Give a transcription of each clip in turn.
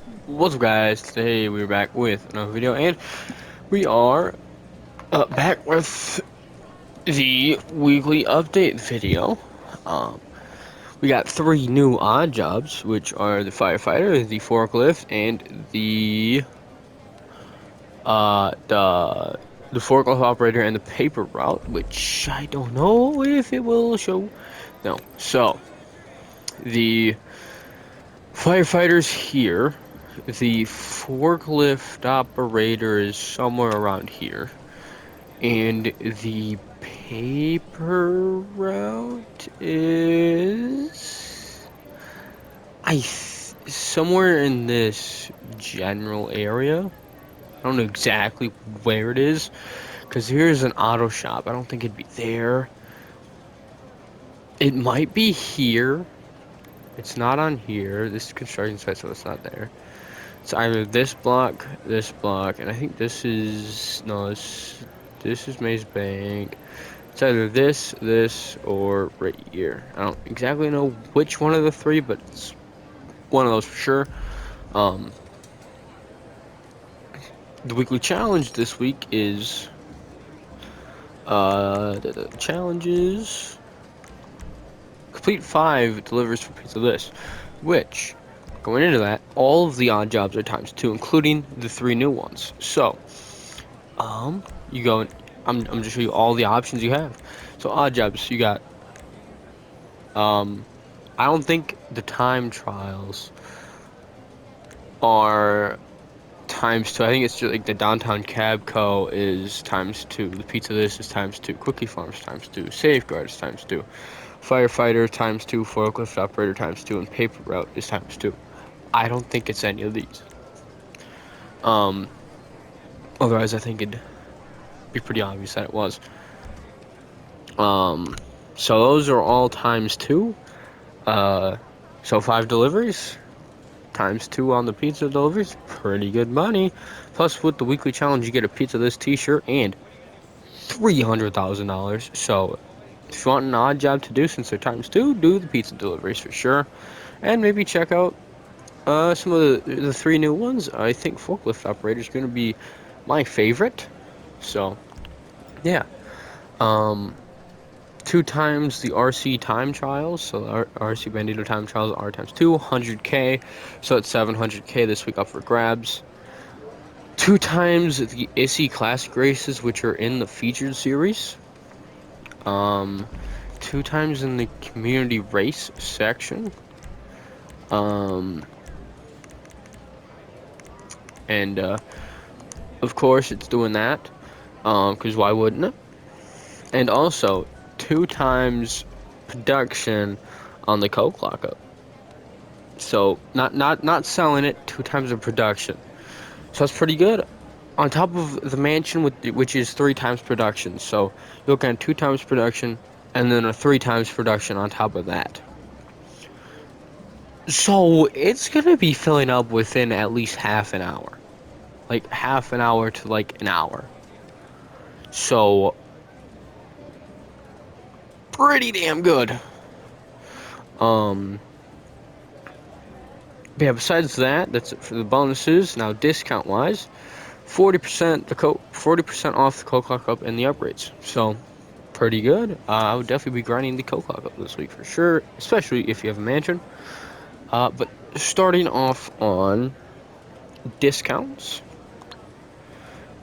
What's up, guys? Today we're back with another video, and we are back with the weekly update video. Um, we got three new odd jobs, which are the firefighter, the forklift, and the forklift operator and the paper route, which I don't know if it will show. No, so the firefighters here. The forklift operator is somewhere around here. And the paper route is somewhere in this general area. I don't know exactly where it is, because here's an auto shop. I don't think it'd be there. It might be here. It's not on here. This is construction site, so it's not there. It's either this block, and I think this is this is Maze Bank. It's either this, or right here. I don't exactly know which one of the three, but it's one of those for sure. The weekly challenge this week is the challenge is complete 5 deliveries for pizza list, which going into that, all of the odd jobs are ×2, including the 3 new ones. So, you go. I'm just showing you all the options you have. So odd jobs, you got. I don't think the time trials are ×2. I think it's just like the downtown cab co is ×2. The pizza this is ×2. Cookie farms ×2. Safeguard is ×2. Firefighter ×2. Forklift operator ×2. And paper route is ×2. I don't think it's any of these. Otherwise, I think it'd be pretty obvious that it was. So those are all ×2. So 5 deliveries ×2 on the pizza deliveries, pretty good money. Plus, with the weekly challenge, you get a pizza this T-shirt and $300,000. So, if you want an odd job to do, since they're ×2, do the pizza deliveries for sure, and maybe check out some of the 3 new ones. I think forklift operator is going to be my favorite. So, yeah. 2 times the RC time trials, so RC Bandito Time Trials are ×2, 100K, so it's 700K this week up for grabs. 2 times the ISI Classic races, which are in the featured series. 2 times in the community race section. And of course it's doing that, because why wouldn't it? And also 2 times production on the Coke lockup. So not selling it, 2 times the production. So that's pretty good. On top of the mansion, which is 3 times production. So you're looking at 2 times production, and then a 3 times production on top of that. So it's gonna be filling up within at least half an hour, like half an hour to like an hour. So pretty damn good. Yeah, besides that, that's it for the bonuses. Now, discount wise, 40% off the Coke lockup and the upgrades. So, pretty good. I would definitely be grinding the Coke lockup this week for sure, especially if you have a mansion. But starting off on discounts,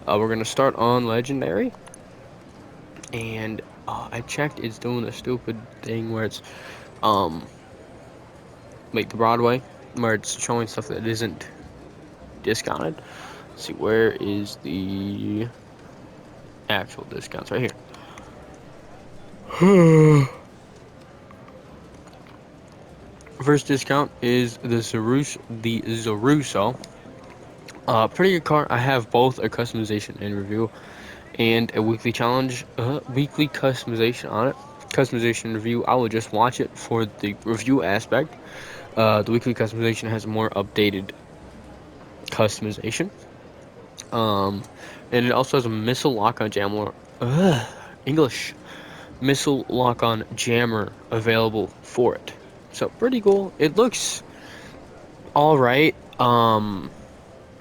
we're gonna start on legendary, and I checked. It's doing a stupid thing where it's like the Broadway, where it's showing stuff that isn't discounted. Let's see, where is the actual discounts? Right here. First discount is the Zaruso. Pretty good car. I have both a customization and review, and a weekly challenge, weekly customization on it. Customization review, I will just watch it for the review aspect. The weekly customization has a more updated customization. And it also has a missile lock-on jammer. English. Missile lock-on jammer available for it. So pretty cool. It looks all right.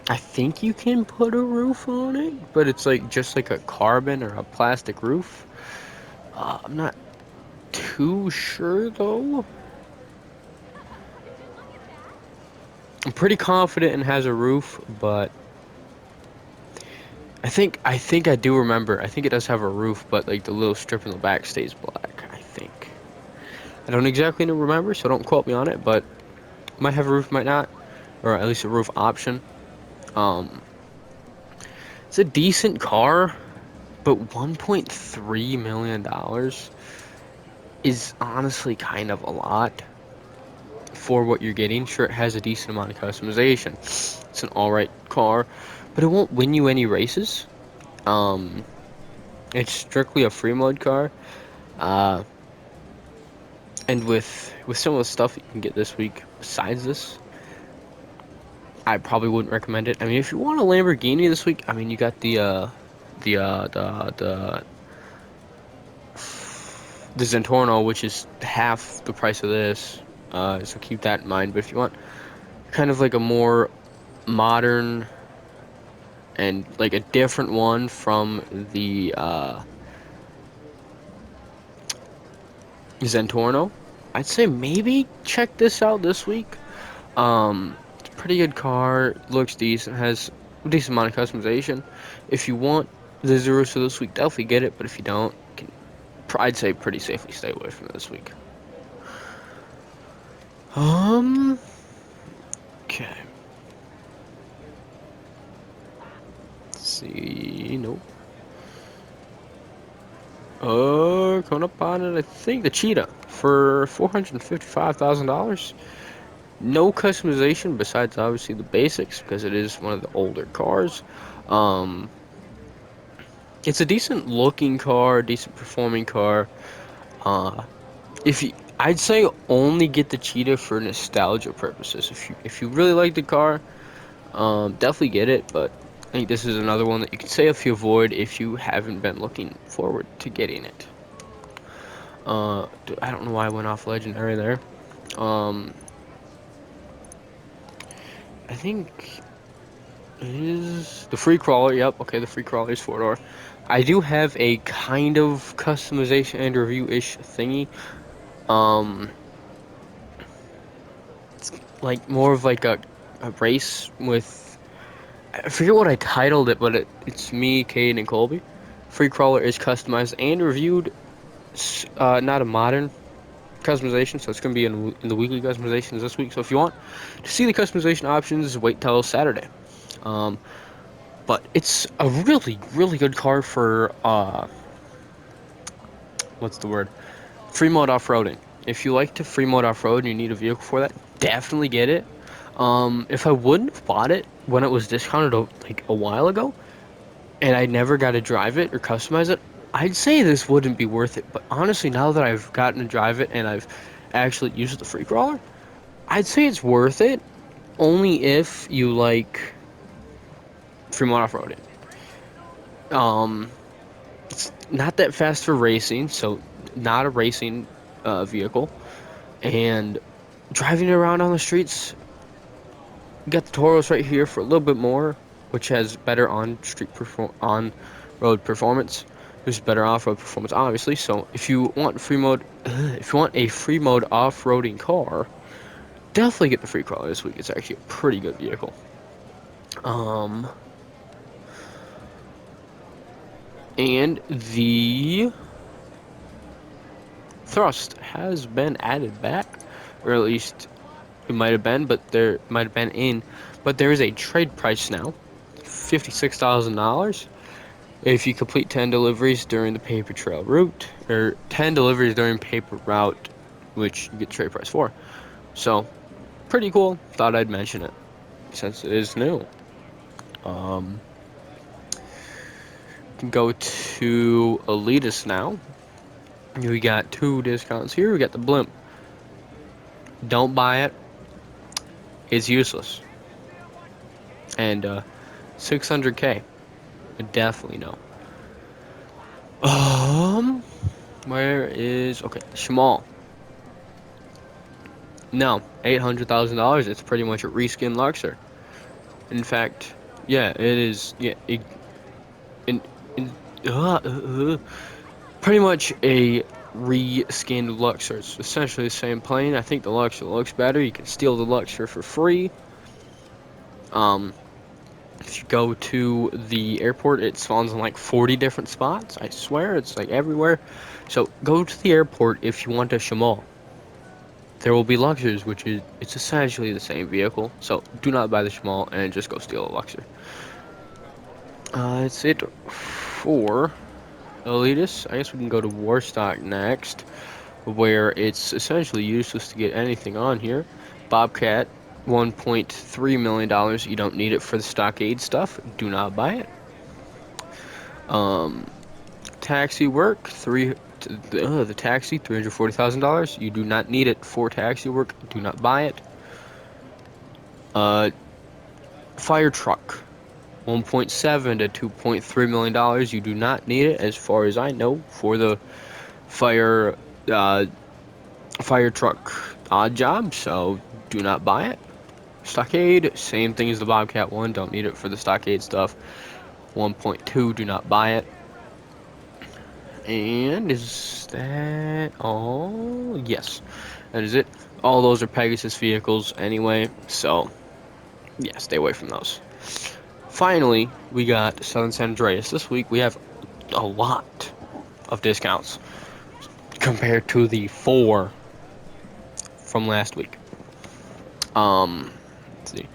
I think you can put a roof on it, but it's like just like a carbon or a plastic roof. I'm not too sure though. I'm pretty confident it has a roof, but I think I do remember. I think it does have a roof, but like the little strip in the back stays black, I think. I don't exactly remember, so don't quote me on it, but might have a roof, might not, or at least a roof option. Um, it's a decent car, but $1.3 million is honestly kind of a lot for what you're getting. Sure, it has a decent amount of customization. It's an alright car, but it won't win you any races. Um, it's strictly a free mode car. Uh, and with some of the stuff you can get this week besides this, I probably wouldn't recommend it. I mean, if you want a Lamborghini this week, I mean, you got the Zentorno, which is half the price of this. So keep that in mind. But if you want kind of like a more modern and like a different one from the Zentorno, I'd say maybe check this out this week. It's a pretty good car, looks decent, has a decent amount of customization. If you want the Zeruso this week, definitely get it. But if you don't, I'd say pretty safely stay away from it this week. Um. Okay. Let's see. Nope. Coming up on it, I think the Cheetah for $455,000. No customization besides obviously the basics because it is one of the older cars. Um, it's a decent looking car, decent performing car. Uh, if you, I'd say only get the Cheetah for nostalgia purposes. If you really like the car, definitely get it. But I think this is another one that you can safely avoid if you haven't been looking forward to getting it. I don't know why I went off legendary there. Um, I think it is the free crawler. Yep, okay, the free crawler is 4-door. I do have a kind of customization and review-ish thingy. Um, it's like more of like a race with, I forget what I titled it, but it's me, Cade, and Colby. Free crawler is customized and reviewed. Not a modern customization, so it's going to be in the weekly customizations this week. So if you want to see the customization options, wait till Saturday. Um, but it's a really, really good car for what's the word? Free mode off-roading. If you like to free mode off-road and you need a vehicle for that, definitely get it. If I wouldn't have bought it when it was discounted like a while ago, and I never got to drive it or customize it, I'd say this wouldn't be worth it. But honestly, now that I've gotten to drive it and I've actually used the free crawler, I'd say it's worth it only if you like free mode off-roading. It's not that fast for racing, so not a racing vehicle. And driving around on the streets, you got the Toros right here for a little bit more, which has better on-road performance. There's better off-road performance, obviously. So if you want free mode, if you want a free mode off-roading car, definitely get the free crawler this week. It's actually a pretty good vehicle. Um, and the thrust has been added back, or at least it might have been, but there might have been but there is a trade price now, $56,000. If you complete 10 deliveries during the paper trail route, or 10 deliveries during paper route, which you get trade price for. So, pretty cool. Thought I'd mention it since it is new. Can go to Elitist now. We got 2 discounts here. We got the blimp. Don't buy it. It's useless. And 600K. Definitely no. Where is okay? Shamal. No, $800,000. It's pretty much a reskin Luxor. In fact, yeah, it is. Yeah, in, in, uh, uh, uh, pretty much a reskinned Luxor. It's essentially the same plane. I think the Luxor looks better. You can steal the Luxor for free. Um, if you go to the airport, it spawns in like 40 different spots. I swear, it's like everywhere. So go to the airport if you want a Shamal. There will be Luxors, which is it's essentially the same vehicle. So do not buy the Shamal and just go steal a Luxor. That's it for Elitists. I guess we can go to Warstock next, where it's essentially useless to get anything on here. Bobcat, $1.3 million. You don't need it for the stockade stuff. Do not buy it. Um, Taxi work, the taxi, $340,000. You do not need it for taxi work. Do not buy it. Fire truck, 1.7 to $2.3 million. You do not need it, as far as I know, for the fire uh, fire truck odd job. So do not buy it. Stockade, same thing as the Bobcat one. Don't need it for the stockade stuff. 1.2. Do not buy it. And is that all? Yes, that is it. All those are Pegasus vehicles anyway, so yeah, stay away from those. Finally, we got Southern San Andreas. This week we have a lot of discounts compared to the 4 from last week. Let's see.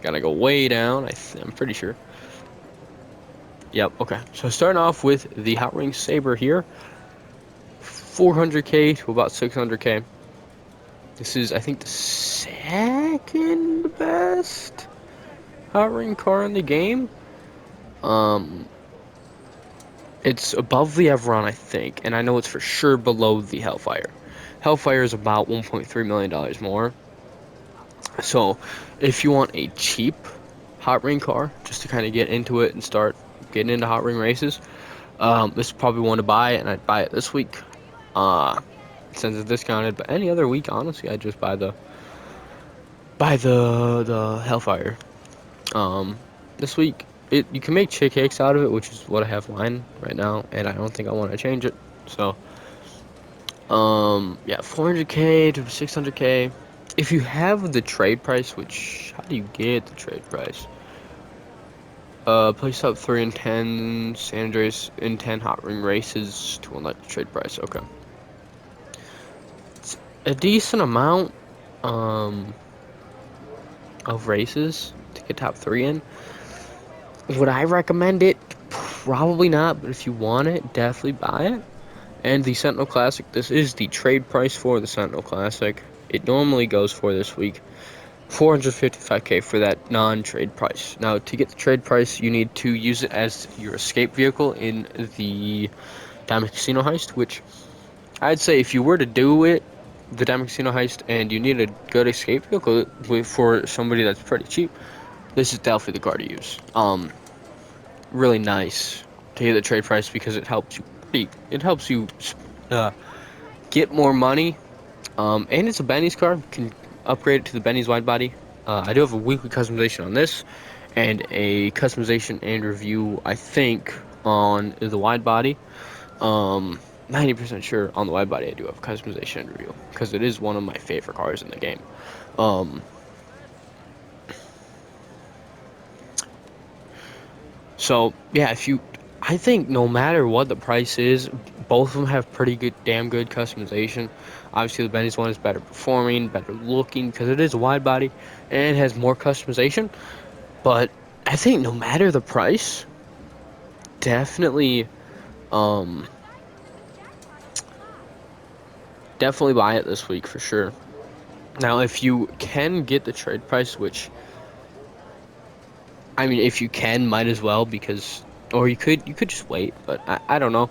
Gotta go way down. I'm pretty sure. Yep. Okay. So starting off with the Hot Ring Saber here, 400k to about 600k. This is, I think, the second best Hot Ring car in the game. It's above the Evron, I think, and I know it's for sure below the Hellfire. Hellfire is about $1.3 million more. So, if you want a cheap Hot Ring car, just to kind of get into it and start getting into Hot Ring races, this is probably one to buy, and I'd buy it this week. Since it's discounted, but any other week, honestly, I'd just buy the Hellfire. This week, you can make chick cakes out of it, which is what I have mine right now, and I don't think I want to change it. So, yeah, 400k to 600k. If you have the trade price, which how do you get the trade price? Place up 3 and 10 San Andreas in 10 hot ring races to unlock the trade price. Okay, it's a decent amount of races to get top 3 in. Would I recommend it? Probably not, but if you want it, definitely buy it. And the Sentinel Classic, this is the trade price for the Sentinel Classic. It normally goes for this week 455k for that non-trade price. Now, to get the trade price, you need to use it as your escape vehicle in the Diamond Casino Heist, which I'd say if you were to do it, the Diamond Casino Heist, and you need a good escape vehicle for somebody that's pretty cheap, this is definitely the car to use. Really nice to get the trade price because it helps you get more money. And it's a Benny's car. You can upgrade it to the Benny's wide body. I do have a weekly customization on this, and a customization and review, I think, on the wide body. 90% sure on the wide body I do have customization and review because it is one of my favorite cars in the game. So yeah, I think no matter what the price is, both of them have pretty good, damn good customization. Obviously, the Benny's one is better performing, better looking because it is a wide body and it has more customization. But I think no matter the price, definitely, definitely buy it this week for sure. Now, if you can get the trade price, which I mean, if you can, might as well because, or you could just wait, but I don't know.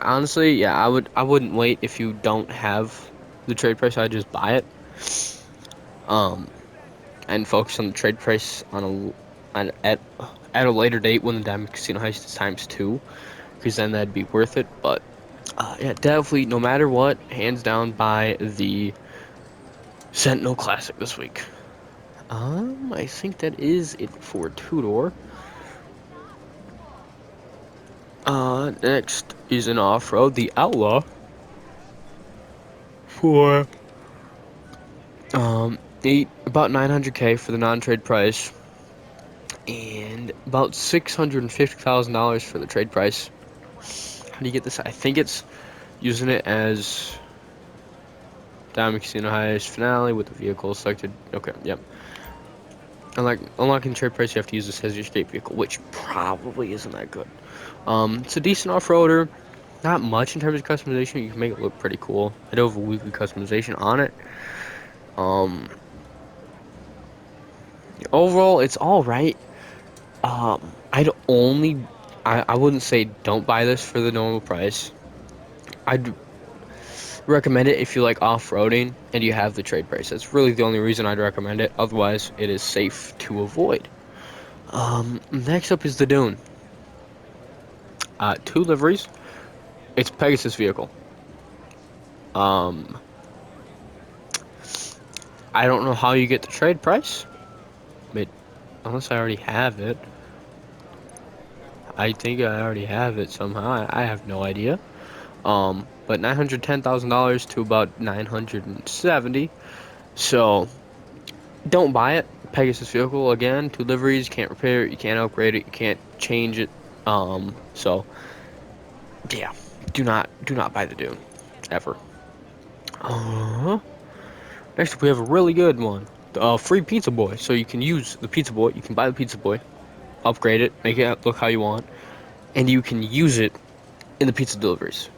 Honestly, yeah, I wouldn't wait if you don't have the trade price. I'd just buy it. And focus on the trade price at a later date when the Diamond Casino Heist is ×2, because then that'd be worth it. But Yeah, definitely, no matter what, hands down buy the Sentinel Classic this week. I think that is it for two-door. Next is an off-road, the Outlaw, for about 900K for the non-trade price, and about $650,000 for the trade price. How do you get this? I think it's using it as Diamond Casino Highest Finale with the vehicle selected. Okay, yep. Unlocking trade price, you have to use this as your escape vehicle, which probably isn't that good. It's a decent off-roader. Not much in terms of customization. You can make it look pretty cool. I do have a weekly customization on it. Overall, it's all right. I wouldn't say don't buy this for the normal price. I'd recommend it if you like off-roading and you have the trade price. That's really the only reason I'd recommend it. Otherwise, it is safe to avoid. Next up is the Dune. Two liveries. It's Pegasus vehicle. I don't know how you get the trade price. Unless I already have it. I think I already have it somehow. I have no idea. But $910,000 to about 970. So don't buy it. Pegasus vehicle again. Two liveries. Can't repair it. You can't upgrade it. You can't change it. So yeah, do not buy the Dune ever. Next up we have a really good one. Free Pizza Boy. So you can use the Pizza Boy. You can buy the Pizza Boy, upgrade it, make it look how you want, and you can use it in the pizza deliveries.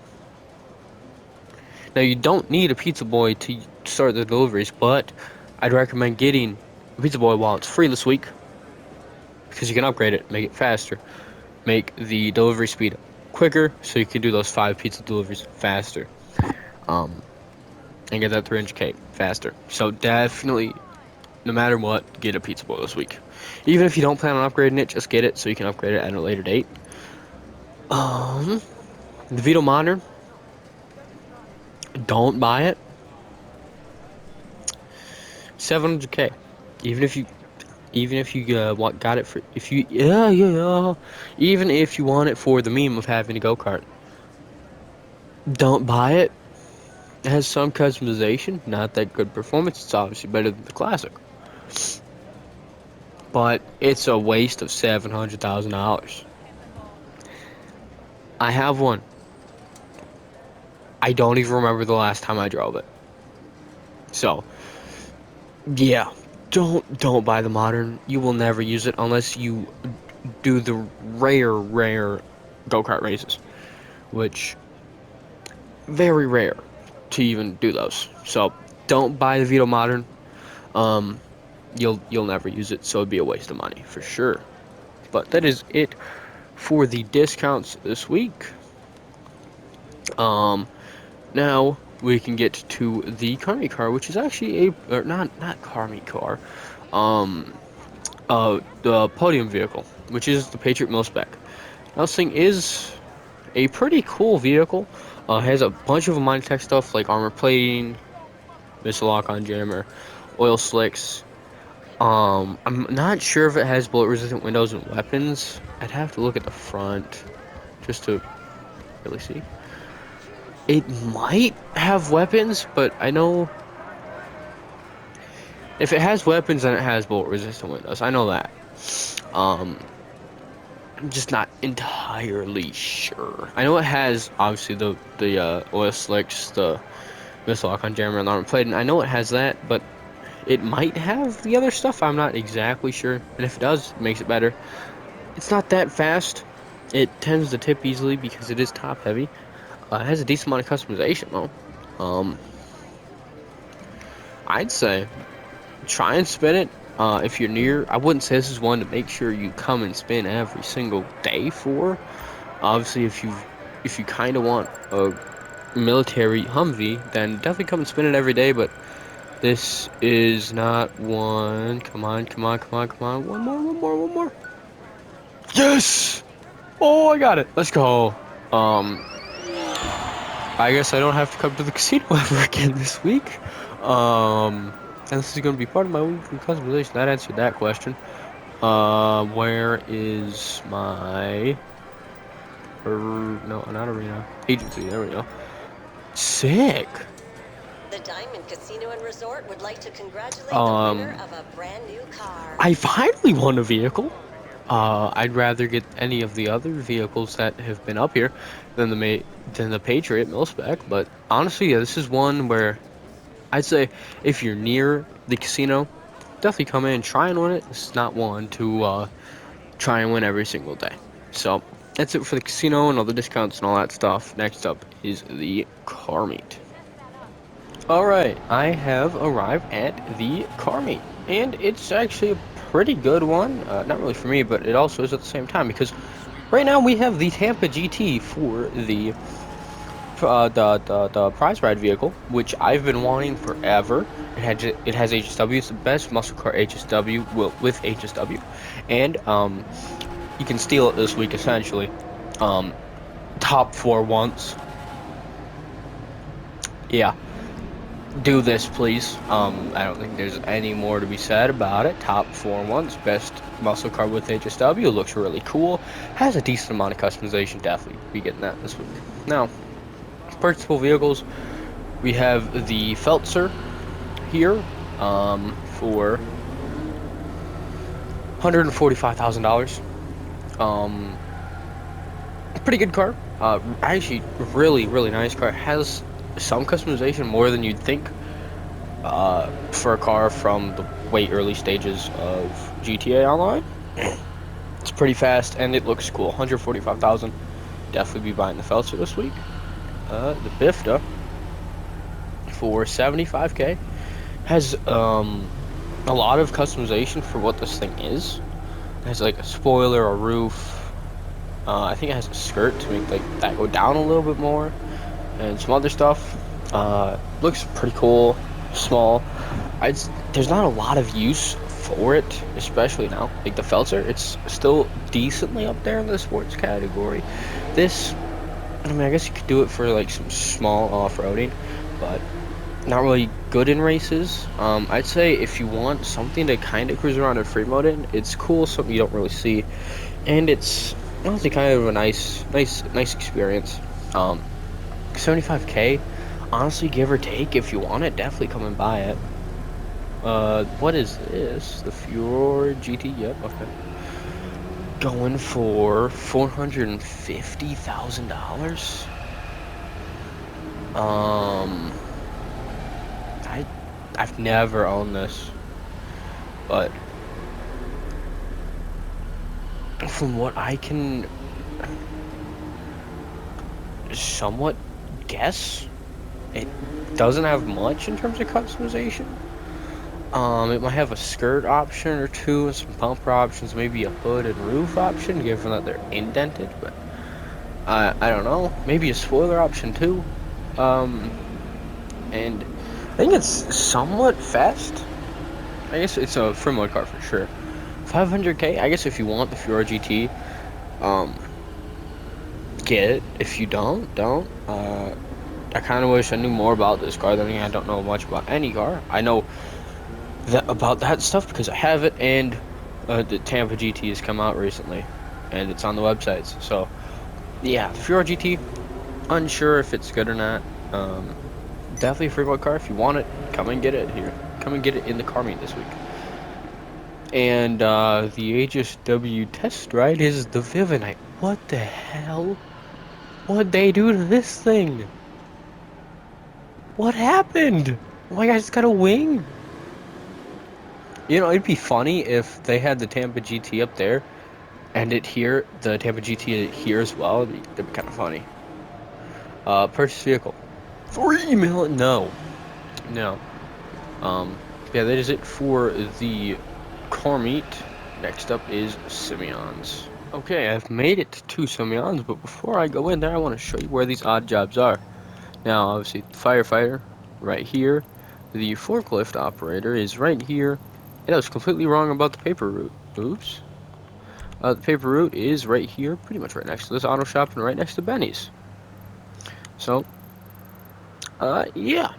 Now, you don't need a Pizza Boy to start the deliveries, but I'd recommend getting a Pizza Boy while it's free this week, because you can upgrade it, make it faster, make the delivery speed quicker, so you can do those 5 pizza deliveries faster, and get that 300K faster. So definitely, no matter what, get a Pizza Boy this week. Even if you don't plan on upgrading it, just get it so you can upgrade it at a later date. The Vito Modern, don't buy it. 700K. Even if you got it for, if you even if you want it for the meme of having a go-kart, don't buy it. It has some customization, not that good performance. It's obviously better than the classic, but it's a waste of $700,000. I have one. I don't even remember the last time I drove it. So yeah, don't buy the modern. You will never use it unless you do the rare go-kart races, which very rare to even do those. So don't buy the Vito Modern. You'll never use it, so it'd be a waste of money for sure. But that is it for the discounts this week. Now we can get to the car meet car, which is actually not car meet car, the podium vehicle, which is the Patriot Mil-Spec. Now, this thing is a pretty cool vehicle. Has a bunch of minor tech stuff like armor plating, missile lock-on jammer, oil slicks. I'm not sure if it has bullet-resistant windows and weapons. I'd have to look at the front just to really see. It might have weapons, but I know if it has weapons, then it has bullet-resistant windows. I know that. I'm just not entirely sure. I know it has obviously the oil slicks, the missile lock-on jammer, and armor plating. I know it has that, but it might have the other stuff. I'm not exactly sure. And if it does, it makes it better. It's not that fast. It tends to tip easily because it is top heavy. It has a decent amount of customization though. I'd say try and spin it if you're near. I wouldn't say this is one to make sure you come and spin every single day for. Obviously, if you kind of want a military Humvee, then definitely come and spin it every day. But this is not one. Come on. One more. Yes! Oh, I got it. Let's go. I guess I don't have to come to the casino ever again this week. And this is going to be part of my weekly customization. That answered that question. Where is my... no, not arena. Agency, there we go. Sick! The Diamond Casino and Resort would like to congratulate the winner of a brand new car. I finally won a vehicle. I'd rather get any of the other vehicles that have been up here than the Patriot mil-spec, but honestly, yeah, this is one where I'd say if you're near the casino, definitely come in and try and win it. This is not one to try and win every single day. So that's it for the casino and all the discounts and all that stuff. Next up is the car meet. Alright, I have arrived at the car meet, and it's actually a pretty good one. Not really for me, but it also is at the same time, because right now we have the Tampa GT for the prize ride vehicle, which I've been wanting forever. It has HSW. It's the best muscle car HSW with HSW, and you can steal it this week essentially. Top 4 once. Yeah. Do this, please. I don't think there's any more to be said about it. Top 4 once, best muscle car with HSW. Looks really cool. Has a decent amount of customization. Definitely be getting that this week. Now, purchasable vehicles, we have the Feltzer here for $145,000. Pretty good car. Actually, really nice car. Has some customization, more than you'd think, for a car from the way early stages of GTA Online. It's pretty fast and it looks cool. 145,000. Definitely be buying the Feltzer this week. The Bifta for 75K has a lot of customization for what this thing is. It has like a spoiler, a roof. I think it has a skirt to make like that go down a little bit more, and some other stuff. Looks pretty cool. Small. There's not a lot of use for it, especially now. Like the Feltzer, it's still decently up there in the sports category. This, I mean, I guess you could do it for like some small off-roading, but not really good in races. I'd say if you want something to kind of cruise around in free mode in, it's cool, something you don't really see, and it's honestly kind of a nice experience. 75K, honestly, give or take, if you want it, definitely come and buy it. What is this? The Furor GT? Yep, okay. Going for $450,000. I've never owned this, but from what I can somewhat guess, it doesn't have much in terms of customization. It might have a skirt option or two, and some bumper options, maybe a hood and roof option, given that they're indented, but I don't know. Maybe a spoiler option too. And I think it's somewhat fast. I guess it's a free mode car for sure. 500K, I guess if you want the Furor GT, get it. If you don't. I kind of wish I knew more about this car. Then again, I don't know much about any car. I know about that stuff because I have it, and the Tampa GT has come out recently, and it's on the websites. So, yeah, the Furor GT, unsure if it's good or not. Definitely a free mode car. If you want it, come and get it here. Come and get it in the car meet this week. And the HSW test ride is the Vivinite. What the hell? What'd they do to this thing? What happened? Oh my gosh, it's got a wing. You know, it'd be funny if they had the Tampa GT up there and the Tampa GT here as well. That'd be kind of funny. Purchase vehicle. 3 million? No. Yeah, that is it for the car meet. Next up is Simeon's. Okay, I've made it to Simeon's, but before I go in there, I want to show you where these odd jobs are. Now, obviously, the firefighter, right here. The forklift operator is right here. And I was completely wrong about the paper route. Oops. The paper route is right here, pretty much right next to this auto shop and right next to Benny's. So, Yeah,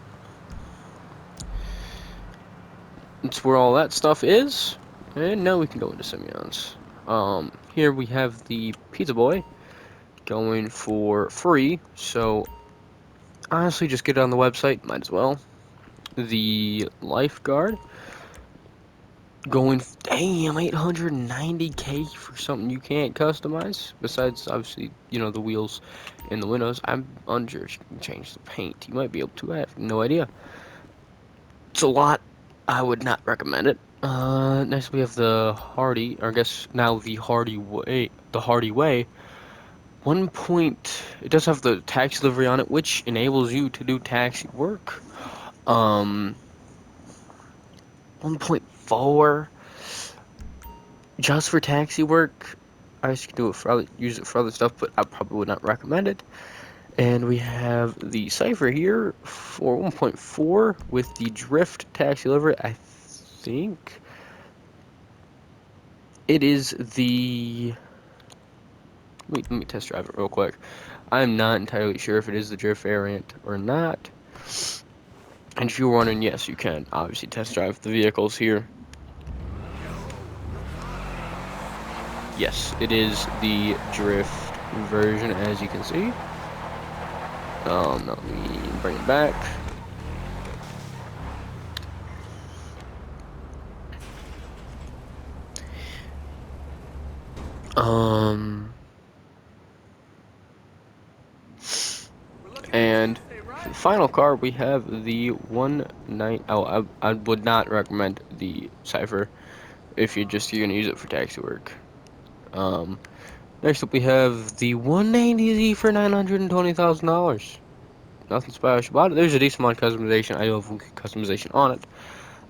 that's where all that stuff is. And now we can go into Simeon's. Here we have the Pizza Boy going for free. So honestly, just get it on the website. Might as well. The Lifeguard going, damn, 890K for something you can't customize. Besides, obviously, you know, the wheels and the windows. I'm unsure if you can change the paint. You might be able to. I have no idea. It's a lot. I would not recommend it. Next we have the Hardy, or I guess now the Hardy Way. The Hardy Way. It does have the taxi livery on it, which enables you to do taxi work. 1.4 just for taxi work. I guess you can do it for use it for other stuff, but I probably would not recommend it. And we have the Cypher here for 1.4 with the Drift taxi livery. I think it is the. Let me test drive it real quick. I'm not entirely sure if it is the Drift variant or not. And if you're wondering, yes, you can obviously test drive the vehicles here. Yes, it is the Drift version, as you can see. No, let me bring it back. And for the final car, we have the 19. Oh, I would not recommend the Cypher if you're gonna use it for taxi work. Next up we have the 190Z for $920,000. Nothing special about it. There's a decent amount of customization. I do have customization on it.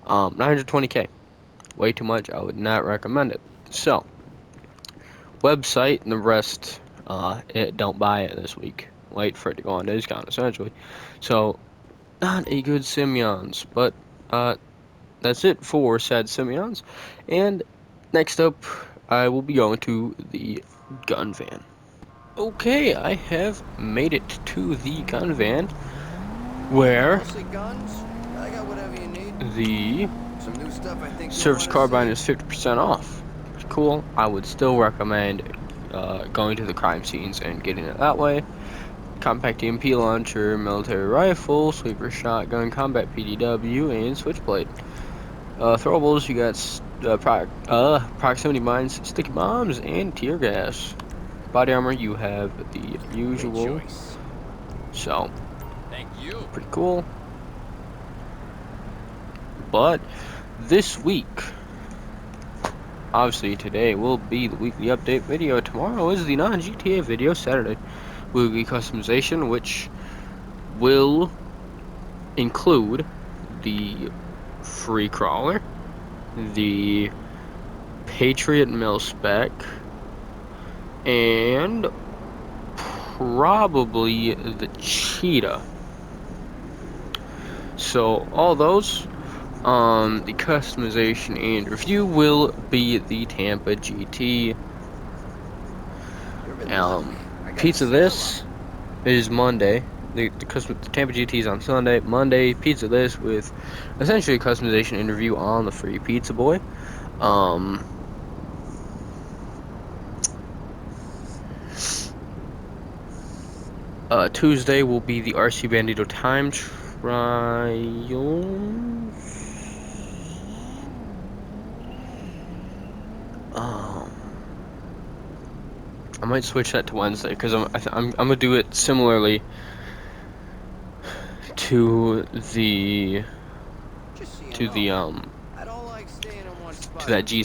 920K. Way too much. I would not recommend it. So, website and the rest, don't buy it this week. Wait for it to go on discount, essentially. So, not a good Simeons, but that's it for Sad Simeons. And next up, I will be going to the gun van. Okay, I have made it to the gun van, where the service carbine is 50% off. Cool. I would still recommend going to the crime scenes and getting it that way. Compact EMP launcher, military rifle, sweeper shotgun, combat PDW, and switchblade. Throwables, you got proximity mines, sticky bombs, and tear gas. Body armor, you have the usual. So, pretty cool. But this week, obviously today will be the weekly update video. Tomorrow is the non-GTA video. Saturday will be customization, which will include the free crawler, the Patriot mil spec, and probably the Cheetah. So all those, the customization and review will be the Tampa GT. Pizza this is Monday. The Tampa GT is on Sunday. Monday, Pizza this with essentially a customization interview on the free Pizza Boy. Tuesday will be the RC Bandito Time Trial. I might switch that to Wednesday because I'm gonna do it similarly to the G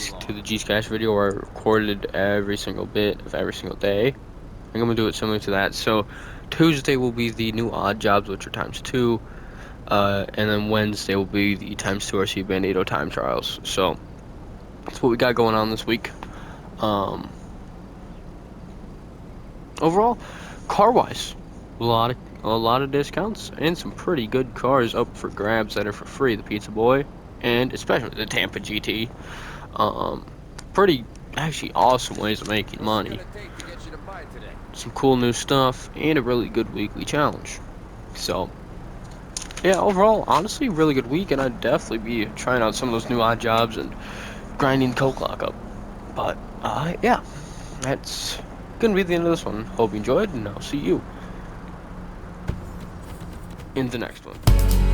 Scash video where I recorded every single bit of every single day. I'm gonna do it similar to that. So Tuesday will be the new odd jobs, which are ×2, and then Wednesday will be the ×2 RC Bandito Time Trials. So that's what we got going on this week. Overall, car-wise, a lot of discounts and some pretty good cars up for grabs that are for free. The Pizza Boy and especially the Tampa GT. Pretty actually awesome ways of making money. Some cool new stuff and a really good weekly challenge. So Yeah, overall, honestly, really good week, and I'd definitely be trying out some of those new odd jobs and grinding coke lock up. But yeah, that's gonna be the end of this one. Hope you enjoyed, and I'll see you in the next one.